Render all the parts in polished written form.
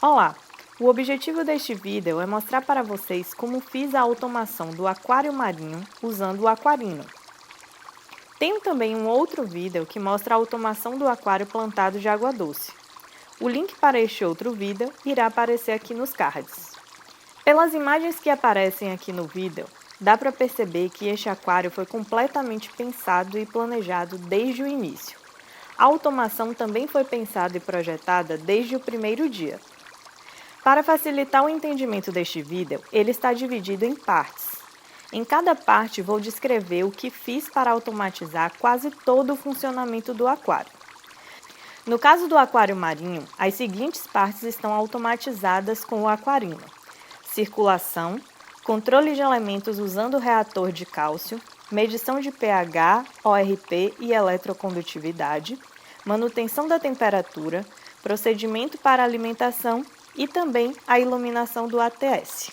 Olá! O objetivo deste vídeo é mostrar para vocês como fiz a automação do aquário marinho usando o Aquarino. Tenho também um outro vídeo que mostra a automação do aquário plantado de água doce. O link para este outro vídeo irá aparecer aqui nos cards. Pelas imagens que aparecem aqui no vídeo, dá para perceber que este aquário foi completamente pensado e planejado desde o início. A automação também foi pensada e projetada desde o primeiro dia. Para facilitar o entendimento deste vídeo, ele está dividido em partes. Em cada parte vou descrever o que fiz para automatizar quase todo o funcionamento do aquário. No caso do aquário marinho, as seguintes partes estão automatizadas com o Aquarino: circulação, controle de elementos usando o reator de cálcio, medição de pH, ORP e eletrocondutividade, manutenção da temperatura, procedimento para alimentação e também a iluminação do ATS.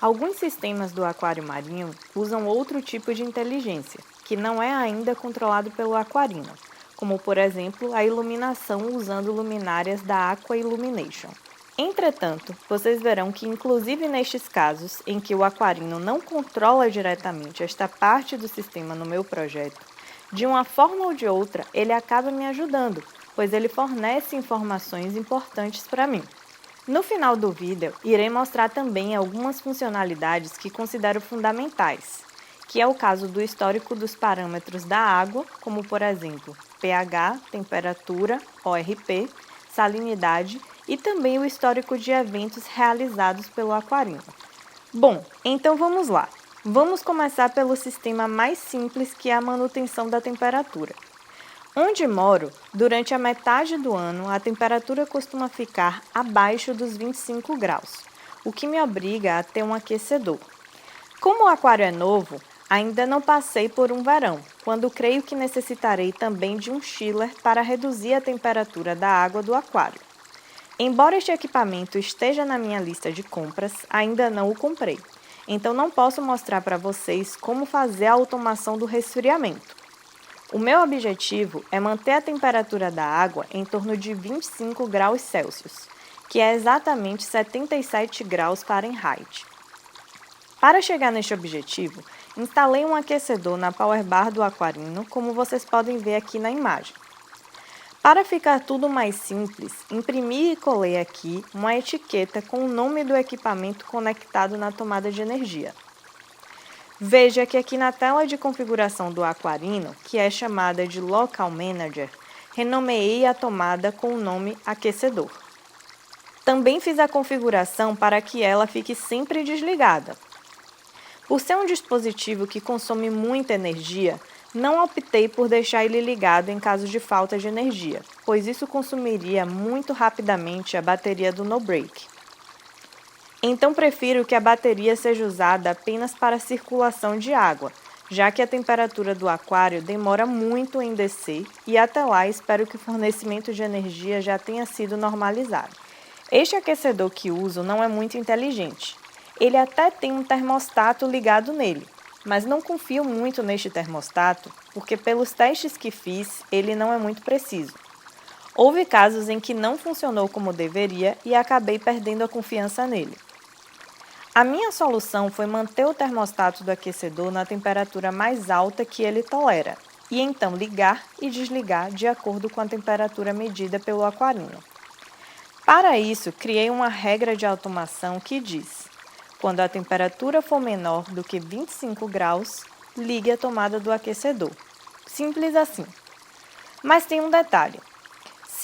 Alguns sistemas do aquário marinho usam outro tipo de inteligência, que não é ainda controlado pelo Aquarino, como por exemplo a iluminação usando luminárias da Aqua Illumination. Entretanto, vocês verão que inclusive nestes casos em que o Aquarino não controla diretamente esta parte do sistema no meu projeto, de uma forma ou de outra ele acaba me ajudando, pois ele fornece informações importantes para mim. No final do vídeo, irei mostrar também algumas funcionalidades que considero fundamentais, que é o caso do histórico dos parâmetros da água, como por exemplo, pH, temperatura, ORP, salinidade e também o histórico de eventos realizados pelo Aquarino. Bom, então vamos lá. Vamos começar pelo sistema mais simples, que é a manutenção da temperatura. Onde moro, durante a metade do ano, a temperatura costuma ficar abaixo dos 25 graus, o que me obriga a ter um aquecedor. Como o aquário é novo, ainda não passei por um verão, quando creio que necessitarei também de um chiller para reduzir a temperatura da água do aquário. Embora este equipamento esteja na minha lista de compras, ainda não o comprei, então não posso mostrar para vocês como fazer a automação do resfriamento. O meu objetivo é manter a temperatura da água em torno de 25 graus Celsius, que é exatamente 77 graus Fahrenheit. Para chegar neste objetivo, instalei um aquecedor na Power Bar do Aquarino, como vocês podem ver aqui na imagem. Para ficar tudo mais simples, imprimi e colei aqui uma etiqueta com o nome do equipamento conectado na tomada de energia. Veja que aqui na tela de configuração do Aquarino, que é chamada de Local Manager, renomeei a tomada com o nome aquecedor. Também fiz a configuração para que ela fique sempre desligada. Por ser um dispositivo que consome muita energia, não optei por deixar ele ligado em caso de falta de energia, pois isso consumiria muito rapidamente a bateria do no-break. Então prefiro que a bateria seja usada apenas para circulação de água, já que a temperatura do aquário demora muito em descer e até lá espero que o fornecimento de energia já tenha sido normalizado. Este aquecedor que uso não é muito inteligente. Ele até tem um termostato ligado nele, mas não confio muito neste termostato porque pelos testes que fiz ele não é muito preciso. Houve casos em que não funcionou como deveria e acabei perdendo a confiança nele. A minha solução foi manter o termostato do aquecedor na temperatura mais alta que ele tolera, e então ligar e desligar de acordo com a temperatura medida pelo Aquarino. Para isso, criei uma regra de automação que diz: quando a temperatura for menor do que 25 graus, ligue a tomada do aquecedor. Simples assim. Mas tem um detalhe.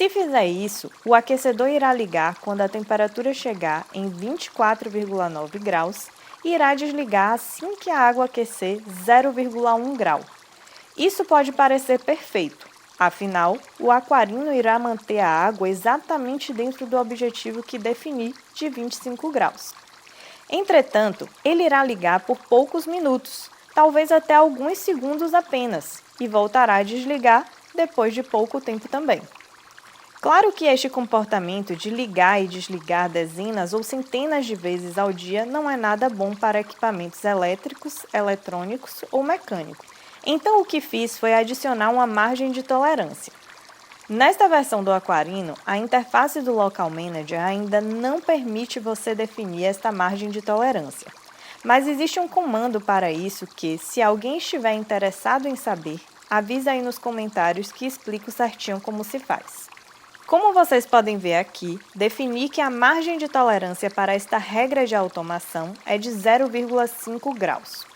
Se fizer isso, o aquecedor irá ligar quando a temperatura chegar em 24,9 graus e irá desligar assim que a água aquecer 0,1 grau. Isso pode parecer perfeito, afinal, o Aquarino irá manter a água exatamente dentro do objetivo que defini de 25 graus. Entretanto, ele irá ligar por poucos minutos, talvez até alguns segundos apenas, e voltará a desligar depois de pouco tempo também. Claro que este comportamento de ligar e desligar dezenas ou centenas de vezes ao dia não é nada bom para equipamentos elétricos, eletrônicos ou mecânicos. Então o que fiz foi adicionar uma margem de tolerância. Nesta versão do Aquarino, a interface do Local Manager ainda não permite você definir esta margem de tolerância. Mas existe um comando para isso que, se alguém estiver interessado em saber, avisa aí nos comentários que explico certinho como se faz. Como vocês podem ver aqui, defini que a margem de tolerância para esta regra de automação é de 0,5 graus.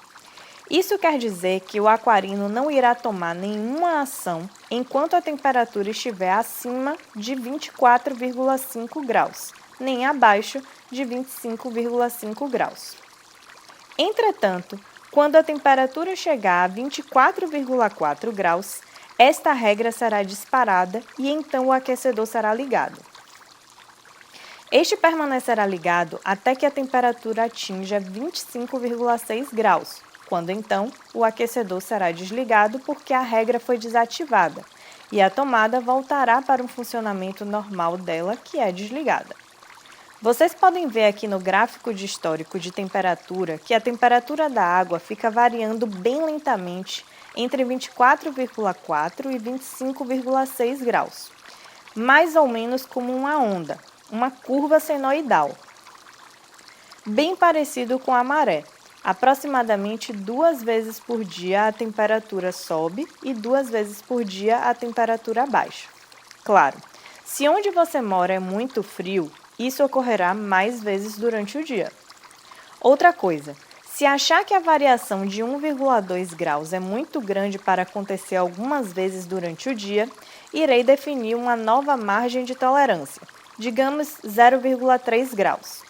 Isso quer dizer que o aquarino não irá tomar nenhuma ação enquanto a temperatura estiver acima de 24,5 graus, nem abaixo de 25,5 graus. Entretanto, quando a temperatura chegar a 24,4 graus, esta regra será disparada e então o aquecedor será ligado. Este permanecerá ligado até que a temperatura atinja 25,6 graus, quando então o aquecedor será desligado porque a regra foi desativada e a tomada voltará para um funcionamento normal dela, que é desligada. Vocês podem ver aqui no gráfico de histórico de temperatura que a temperatura da água fica variando bem lentamente entre 24,4 e 25,6 graus, mais ou menos como uma onda, uma curva senoidal, bem parecido com a maré. Aproximadamente 2 vezes por dia a temperatura sobe e 2 vezes por dia a temperatura baixa. Claro, se onde você mora é muito frio, isso ocorrerá mais vezes durante o dia. Outra coisa, se achar que a variação de 1,2 graus é muito grande para acontecer algumas vezes durante o dia, irei definir uma nova margem de tolerância, digamos 0,3 graus.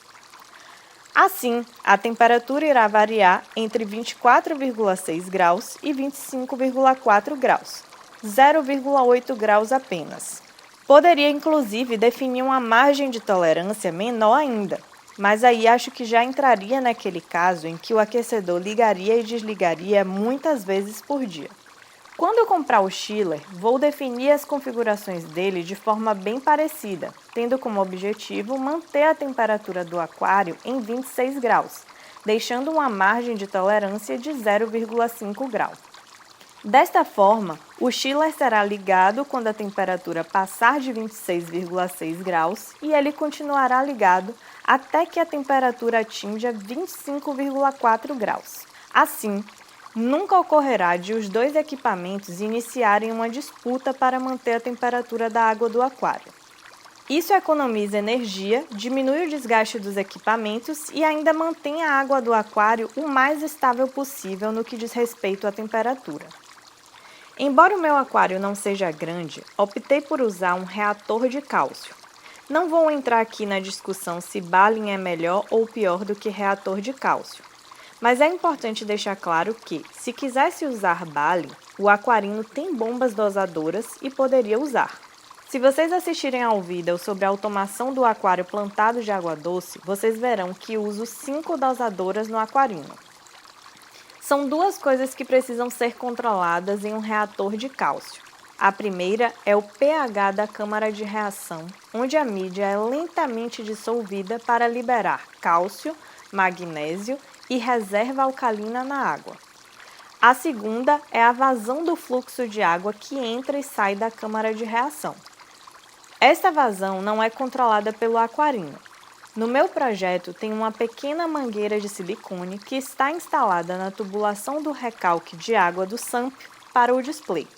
Assim, a temperatura irá variar entre 24,6 graus e 25,4 graus, 0,8 graus apenas. Poderia, inclusive, definir uma margem de tolerância menor ainda, mas aí acho que já entraria naquele caso em que o aquecedor ligaria e desligaria muitas vezes por dia. Quando eu comprar o chiller, vou definir as configurações dele de forma bem parecida, tendo como objetivo manter a temperatura do aquário em 26 graus, deixando uma margem de tolerância de 0,5 grau. Desta forma, o chiller será ligado quando a temperatura passar de 26,6 graus e ele continuará ligado até que a temperatura atinja 25,4 graus. Assim, nunca ocorrerá de os dois equipamentos iniciarem uma disputa para manter a temperatura da água do aquário. Isso economiza energia, diminui o desgaste dos equipamentos e ainda mantém a água do aquário o mais estável possível no que diz respeito à temperatura. Embora o meu aquário não seja grande, optei por usar um reator de cálcio. Não vou entrar aqui na discussão se Balin é melhor ou pior do que reator de cálcio. Mas é importante deixar claro que, se quisesse usar Balin, o aquarino tem bombas dosadoras e poderia usar. Se vocês assistirem ao vídeo sobre a automação do aquário plantado de água doce, vocês verão que uso 5 dosadoras no aquarino. São duas coisas que precisam ser controladas em um reator de cálcio. A primeira é o pH da câmara de reação, onde a mídia é lentamente dissolvida para liberar cálcio, magnésio e reserva alcalina na água. A segunda é a vazão do fluxo de água que entra e sai da câmara de reação. Esta vazão não é controlada pelo aquarino. No meu projeto tem uma pequena mangueira de silicone que está instalada na tubulação do recalque de água do SAMP para o display.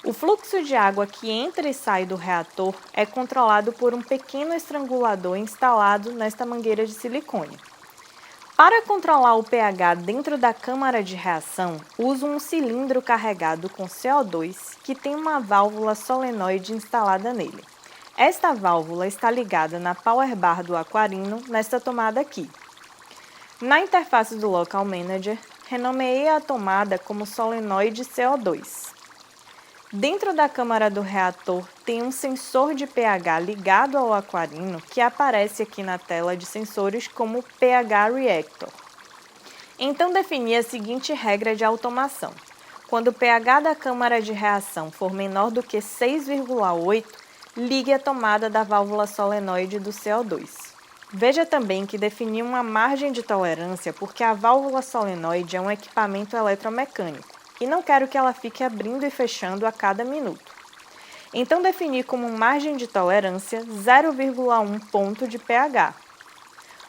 O fluxo de água que entra e sai do reator é controlado por um pequeno estrangulador instalado nesta mangueira de silicone. Para controlar o pH dentro da câmara de reação, uso um cilindro carregado com CO2 que tem uma válvula solenoide instalada nele. Esta válvula está ligada na power bar do aquarino nesta tomada aqui. Na interface do Local Manager, renomeei a tomada como solenoide CO2. Dentro da câmara do reator tem um sensor de pH ligado ao aquarino que aparece aqui na tela de sensores como pH Reactor. Então defini a seguinte regra de automação. Quando o pH da câmara de reação for menor do que 6,8, ligue a tomada da válvula solenoide do CO2. Veja também que defini uma margem de tolerância porque a válvula solenoide é um equipamento eletromecânico e não quero que ela fique abrindo e fechando a cada minuto. Então defini como margem de tolerância 0,1 ponto de pH.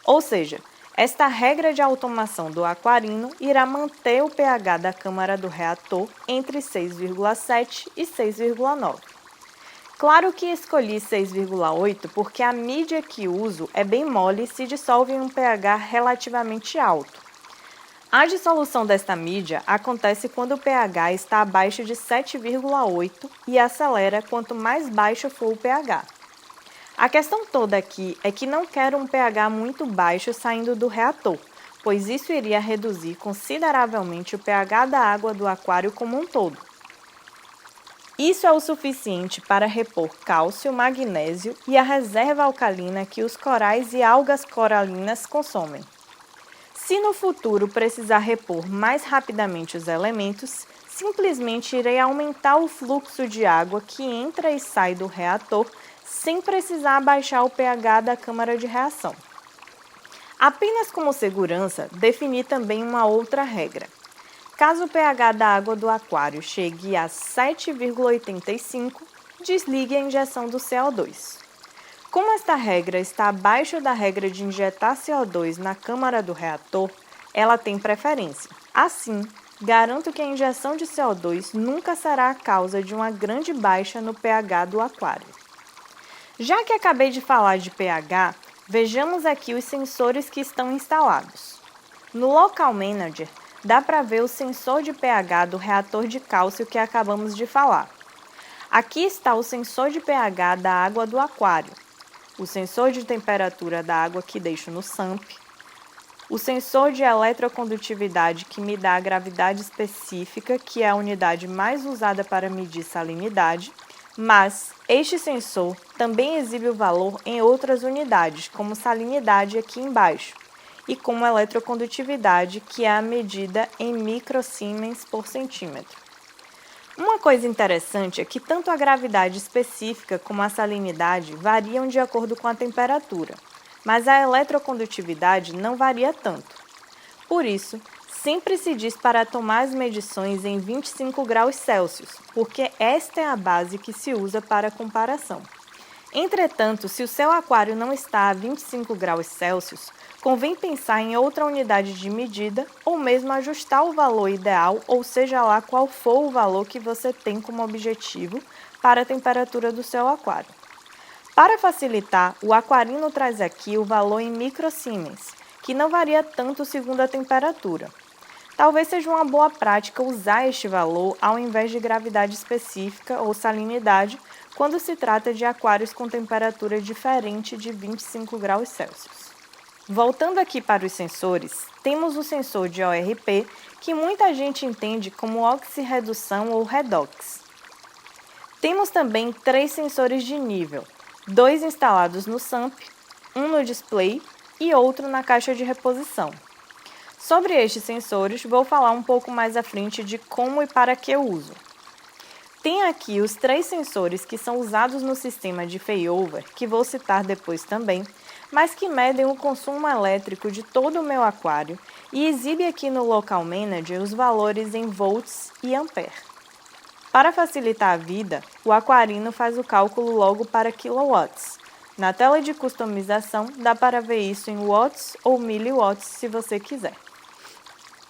Ou seja, esta regra de automação do aquarino irá manter o pH da câmara do reator entre 6,7 e 6,9. Claro que escolhi 6,8 porque a mídia que uso é bem mole e se dissolve em um pH relativamente alto. A dissolução desta mídia acontece quando o pH está abaixo de 7,8 e acelera quanto mais baixo for o pH. A questão toda aqui é que não quero um pH muito baixo saindo do reator, pois isso iria reduzir consideravelmente o pH da água do aquário como um todo. Isso é o suficiente para repor cálcio, magnésio e a reserva alcalina que os corais e algas coralinas consomem. Se no futuro precisar repor mais rapidamente os elementos, simplesmente irei aumentar o fluxo de água que entra e sai do reator sem precisar abaixar o pH da câmara de reação. Apenas como segurança, defini também uma outra regra. Caso o pH da água do aquário chegue a 7,85, desligue a injeção do CO2. Como esta regra está abaixo da regra de injetar CO2 na câmara do reator, ela tem preferência. Assim, garanto que a injeção de CO2 nunca será a causa de uma grande baixa no pH do aquário. Já que acabei de falar de pH, vejamos aqui os sensores que estão instalados. No Local Manager, dá para ver o sensor de pH do reator de cálcio que acabamos de falar. Aqui está o sensor de pH da água do aquário, o sensor de temperatura da água que deixo no SAMP, o sensor de eletrocondutividade que me dá a gravidade específica, que é a unidade mais usada para medir salinidade, mas este sensor também exibe o valor em outras unidades, como salinidade aqui embaixo, e como eletrocondutividade, que é a medida em microsiemens por centímetro. Uma coisa interessante é que tanto a gravidade específica como a salinidade variam de acordo com a temperatura, mas a eletrocondutividade não varia tanto. Por isso, sempre se diz para tomar as medições em 25 graus Celsius, porque esta é a base que se usa para comparação. Entretanto, se o seu aquário não está a 25 graus Celsius, convém pensar em outra unidade de medida ou mesmo ajustar o valor ideal, ou seja lá qual for o valor que você tem como objetivo para a temperatura do seu aquário. Para facilitar, o aquarino traz aqui o valor em microsiemens, que não varia tanto segundo a temperatura. Talvez seja uma boa prática usar este valor ao invés de gravidade específica ou salinidade, quando se trata de aquários com temperatura diferente de 25 graus Celsius. Voltando aqui para os sensores, temos o sensor de ORP, que muita gente entende como oxirredução ou redox. Temos também 3 sensores de nível, 2 instalados no SAMP, um no display e outro na caixa de reposição. Sobre estes sensores, vou falar um pouco mais à frente de como e para que eu uso. Tem aqui os 3 sensores que são usados no sistema de failover, que vou citar depois também, mas que medem o consumo elétrico de todo o meu aquário e exibe aqui no Local Manager os valores em volts e ampere. Para facilitar a vida, o aquarino faz o cálculo logo para kilowatts. Na tela de customização, dá para ver isso em watts ou miliwatts se você quiser.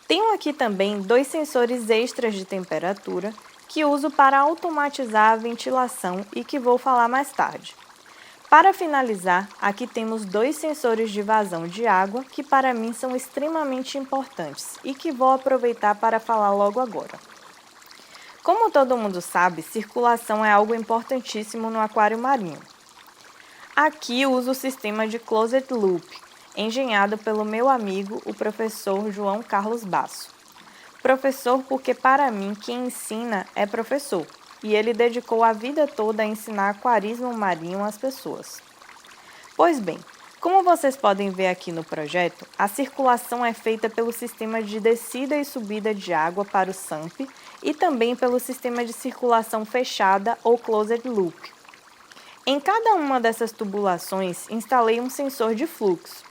Tenho aqui também 2 sensores extras de temperatura que uso para automatizar a ventilação e que vou falar mais tarde. Para finalizar, aqui temos 2 sensores de vazão de água que para mim são extremamente importantes e que vou aproveitar para falar logo agora. Como todo mundo sabe, circulação é algo importantíssimo no aquário marinho. Aqui uso o sistema de Closed Loop, engenhado pelo meu amigo, o professor João Carlos Basso. Professor porque para mim quem ensina é professor, e ele dedicou a vida toda a ensinar aquarismo marinho às pessoas. Pois bem, como vocês podem ver aqui no projeto, a circulação é feita pelo sistema de descida e subida de água para o SAMP e também pelo sistema de circulação fechada ou Closed Loop. Em cada uma dessas tubulações, instalei um sensor de fluxo.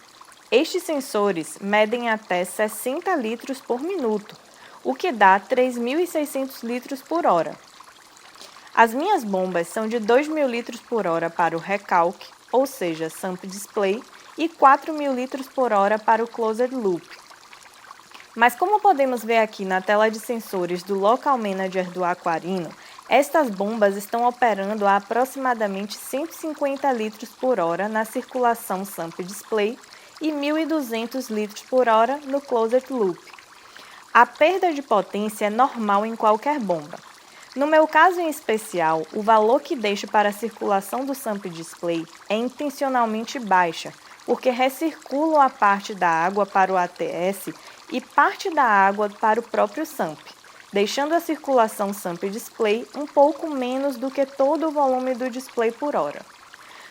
Estes sensores medem até 60 litros por minuto, o que dá 3.600 litros por hora. As minhas bombas são de 2.000 litros por hora para o recalque, ou seja, sump display, e 4.000 litros por hora para o closed loop. Mas como podemos ver aqui na tela de sensores do Local Manager do Aquarino, estas bombas estão operando a aproximadamente 150 litros por hora na circulação sump display e 1.200 litros por hora no closed loop. A perda de potência é normal em qualquer bomba. No meu caso em especial, o valor que deixo para a circulação do sump display é intencionalmente baixa, porque recirculo a parte da água para o ATS e parte da água para o próprio sump, deixando a circulação sump display um pouco menos do que todo o volume do display por hora.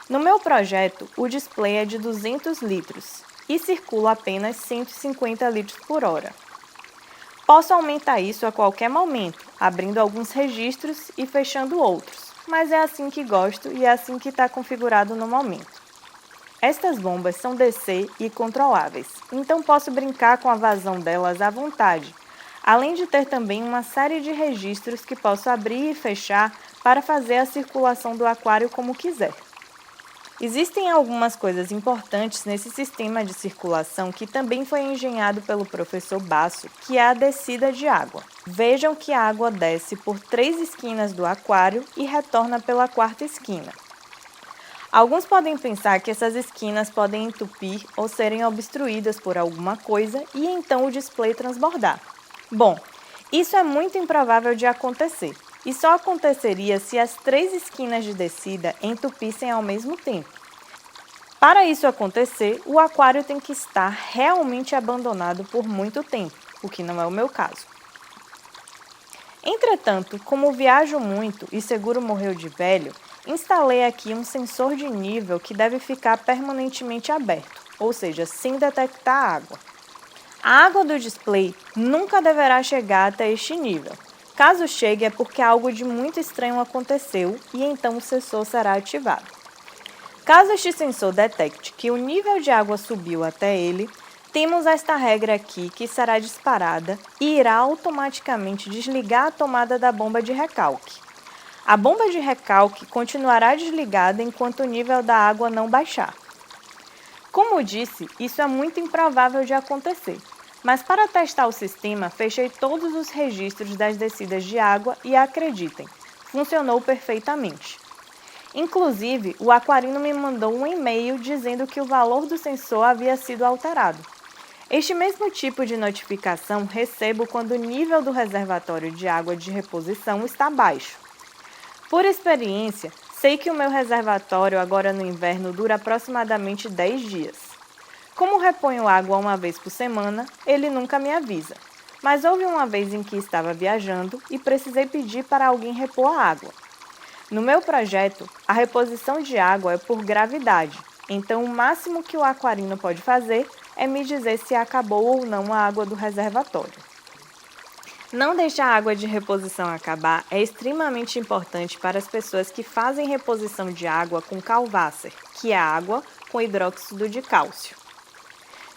No meu projeto, o display é de 200 litros e circula apenas 150 litros por hora. Posso aumentar isso a qualquer momento, abrindo alguns registros e fechando outros, mas é assim que gosto e é assim que está configurado no momento. Estas bombas são DC e controláveis, então posso brincar com a vazão delas à vontade, além de ter também uma série de registros que posso abrir e fechar para fazer a circulação do aquário como quiser. Existem algumas coisas importantes nesse sistema de circulação que também foi engenhado pelo professor Basso, que é a descida de água. Vejam que a água desce por 3 esquinas do aquário e retorna pela 4ª esquina. Alguns podem pensar que essas esquinas podem entupir ou serem obstruídas por alguma coisa e então o display transbordar. Bom, isso é muito improvável de acontecer. E só aconteceria se as 3 esquinas de descida entupissem ao mesmo tempo. Para isso acontecer, o aquário tem que estar realmente abandonado por muito tempo, o que não é o meu caso. Entretanto, como viajo muito e seguro morreu de velho, instalei aqui um sensor de nível que deve ficar permanentemente aberto, ou seja, sem detectar água. A água do display nunca deverá chegar até este nível. Caso chegue, é porque algo de muito estranho aconteceu e então o sensor será ativado. Caso este sensor detecte que o nível de água subiu até ele, temos esta regra aqui que será disparada e irá automaticamente desligar a tomada da bomba de recalque. A bomba de recalque continuará desligada enquanto o nível da água não baixar. Como disse, isso é muito improvável de acontecer. Mas para testar o sistema, fechei todos os registros das descidas de água e acreditem, funcionou perfeitamente. Inclusive, o Aquarino me mandou um e-mail dizendo que o valor do sensor havia sido alterado. Este mesmo tipo de notificação recebo quando o nível do reservatório de água de reposição está baixo. Por experiência, sei que o meu reservatório agora no inverno dura aproximadamente 10 dias. Como reponho água uma vez por semana, ele nunca me avisa. Mas houve uma vez em que estava viajando e precisei pedir para alguém repor a água. No meu projeto, a reposição de água é por gravidade, então o máximo que o Aquarino pode fazer é me dizer se acabou ou não a água do reservatório. Não deixar a água de reposição acabar é extremamente importante para as pessoas que fazem reposição de água com Calvasser, que é água com hidróxido de cálcio.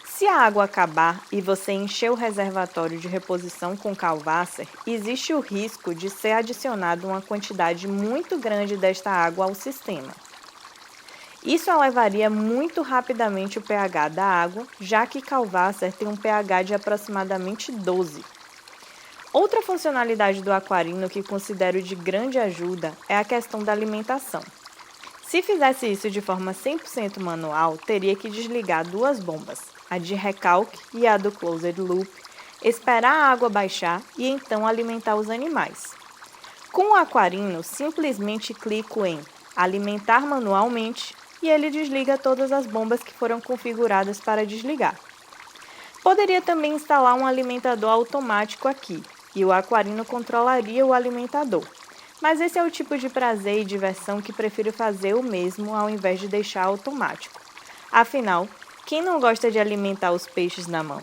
Se a água acabar e você encher o reservatório de reposição com Calvasser, existe o risco de ser adicionado uma quantidade muito grande desta água ao sistema. Isso elevaria muito rapidamente o pH da água, já que Calvasser tem um pH de aproximadamente 12. Outra funcionalidade do Aquarino que considero de grande ajuda é a questão da alimentação. Se fizesse isso de forma 100% manual, teria que desligar 2 bombas, a de recalque e a do closed loop, esperar a água baixar e então alimentar os animais. Com o Aquarino, simplesmente clico em alimentar manualmente e ele desliga todas as bombas que foram configuradas para desligar. Poderia também instalar um alimentador automático aqui e o Aquarino controlaria o alimentador. Mas esse é o tipo de prazer e diversão que prefiro fazer eu mesmo ao invés de deixar automático. Afinal, quem não gosta de alimentar os peixes na mão?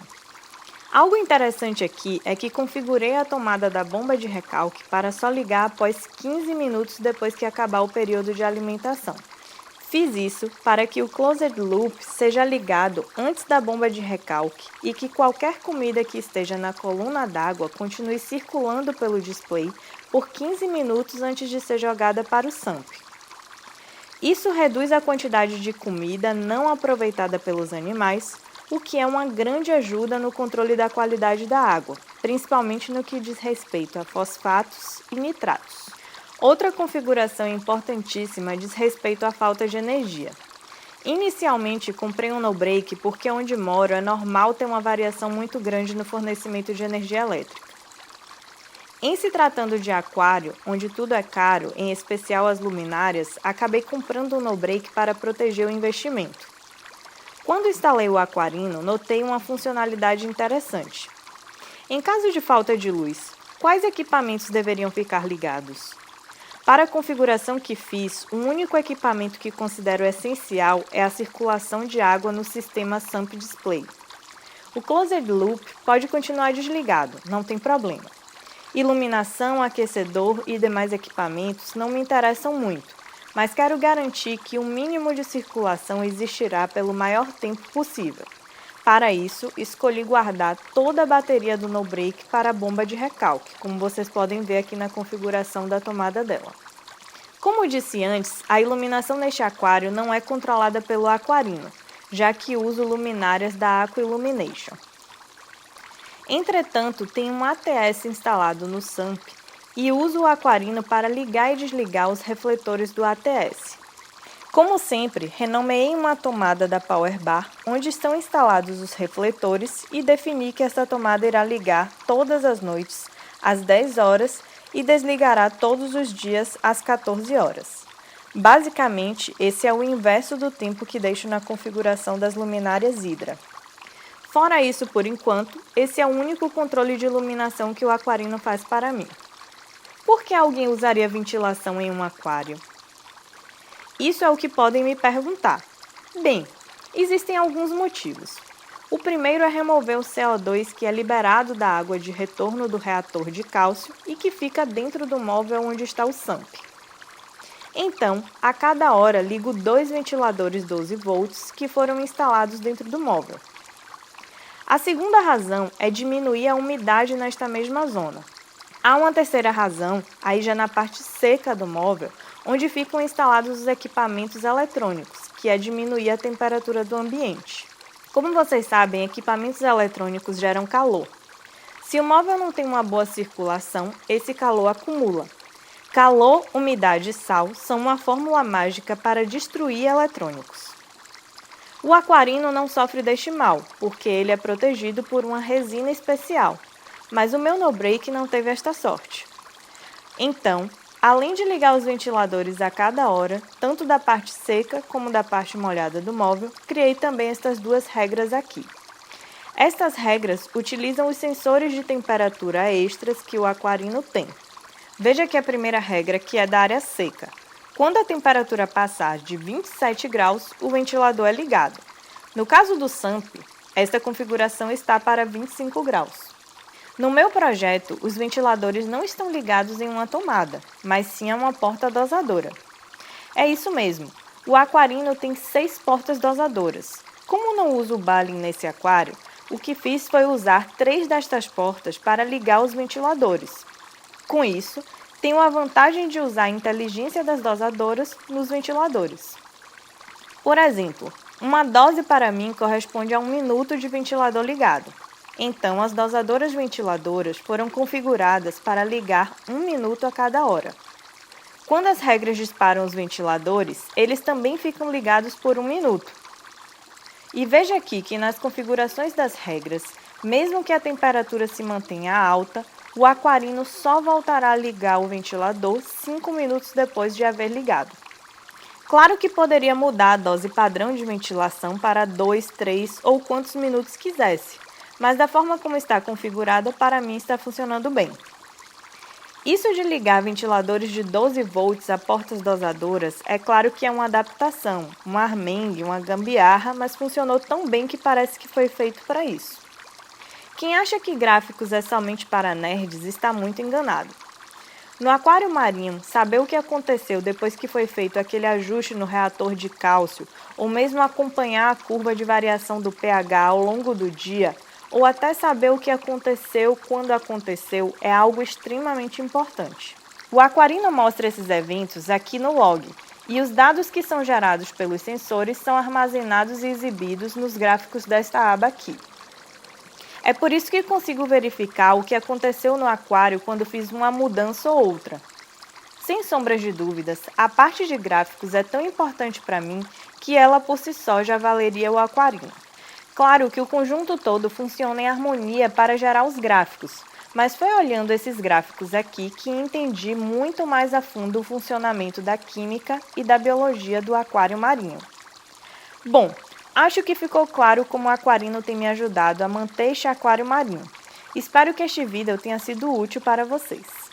Algo interessante aqui é que configurei a tomada da bomba de recalque para só ligar após 15 minutos depois que acabar o período de alimentação. Fiz isso para que o closed loop seja ligado antes da bomba de recalque e que qualquer comida que esteja na coluna d'água continue circulando pelo display por 15 minutos antes de ser jogada para o SAMP. Isso reduz a quantidade de comida não aproveitada pelos animais, o que é uma grande ajuda no controle da qualidade da água, principalmente no que diz respeito a fosfatos e nitratos. Outra configuração importantíssima diz respeito à falta de energia. Inicialmente, comprei um no-break porque onde moro é normal ter uma variação muito grande no fornecimento de energia elétrica. Em se tratando de aquário, onde tudo é caro, em especial as luminárias, acabei comprando um no-break para proteger o investimento. Quando instalei o aquarino, notei uma funcionalidade interessante. Em caso de falta de luz, quais equipamentos deveriam ficar ligados? Para a configuração que fiz, o único equipamento que considero essencial é a circulação de água no sistema SAMP Display. O Closed Loop pode continuar desligado, não tem problema. Iluminação, aquecedor e demais equipamentos não me interessam muito, mas quero garantir que o mínimo de circulação existirá pelo maior tempo possível. Para isso, escolhi guardar toda a bateria do no-break para a bomba de recalque, como vocês podem ver aqui na configuração da tomada dela. Como disse antes, a iluminação neste aquário não é controlada pelo aquarino, já que uso luminárias da Aqua Illumination. Entretanto, tem um ATS instalado no SAMP e uso o aquarino para ligar e desligar os refletores do ATS. Como sempre, renomeei uma tomada da Power Bar, onde estão instalados os refletores, e defini que esta tomada irá ligar todas as noites, às 10 horas, e desligará todos os dias, às 14 horas. Basicamente, esse é o inverso do tempo que deixo na configuração das luminárias Hydra. Fora isso, por enquanto, esse é o único controle de iluminação que o aquarino faz para mim. Por que alguém usaria ventilação em um aquário? Isso é o que podem me perguntar. Bem, existem alguns motivos. O primeiro é remover o CO2 que é liberado da água de retorno do reator de cálcio e que fica dentro do móvel onde está o SAMP. Então, a cada hora ligo 2 ventiladores 12 volts que foram instalados dentro do móvel. A segunda razão é diminuir a umidade nesta mesma zona. Há uma terceira razão, aí já na parte seca do móvel, onde ficam instalados os equipamentos eletrônicos, que é diminuir a temperatura do ambiente. Como vocês sabem, equipamentos eletrônicos geram calor. Se o móvel não tem uma boa circulação, esse calor acumula. Calor, umidade e sal são uma fórmula mágica para destruir eletrônicos. O aquarino não sofre deste mal, porque ele é protegido por uma resina especial, mas o meu no-break não teve esta sorte. Então, além de ligar os ventiladores a cada hora, tanto da parte seca como da parte molhada do móvel, criei também estas duas regras aqui. Estas regras utilizam os sensores de temperatura extras que o aquarino tem. Veja que a primeira regra, que é da área seca. Quando a temperatura passar de 27 graus, o ventilador é ligado. No caso do SAMP, esta configuração está para 25 graus. No meu projeto, os ventiladores não estão ligados em uma tomada, mas sim a uma porta dosadora. É isso mesmo, o aquarino tem 6 portas dosadoras. Como não uso o Balin nesse aquário, o que fiz foi usar 3 destas portas para ligar os ventiladores. Com isso, tenho a vantagem de usar a inteligência das dosadoras nos ventiladores. Por exemplo, uma dose para mim corresponde a 1 minuto de ventilador ligado. Então, as dosadoras ventiladoras foram configuradas para ligar 1 minuto a cada hora. Quando as regras disparam os ventiladores, eles também ficam ligados por 1 minuto. E veja aqui que nas configurações das regras, mesmo que a temperatura se mantenha alta, o aquarino só voltará a ligar o ventilador 5 minutos depois de haver ligado. Claro que poderia mudar a dose padrão de ventilação para 2, 3 ou quantos minutos quisesse, mas da forma como está configurada, para mim está funcionando bem. Isso de ligar ventiladores de 12 volts a portas dosadoras é claro que é uma adaptação, um armengue, uma gambiarra, mas funcionou tão bem que parece que foi feito para isso. Quem acha que gráficos é somente para nerds está muito enganado. No aquário marinho, saber o que aconteceu depois que foi feito aquele ajuste no reator de cálcio, ou mesmo acompanhar a curva de variação do pH ao longo do dia, ou até saber o que aconteceu quando aconteceu é algo extremamente importante. O Aquarino mostra esses eventos aqui no log, e os dados que são gerados pelos sensores são armazenados e exibidos nos gráficos desta aba aqui. É por isso que consigo verificar o que aconteceu no aquário quando fiz uma mudança ou outra. Sem sombras de dúvidas, a parte de gráficos é tão importante para mim que ela por si só já valeria o Aquarino. Claro que o conjunto todo funciona em harmonia para gerar os gráficos, mas foi olhando esses gráficos aqui que entendi muito mais a fundo o funcionamento da química e da biologia do aquário marinho. Bom, acho que ficou claro como o Aquarino tem me ajudado a manter este aquário marinho. Espero que este vídeo tenha sido útil para vocês.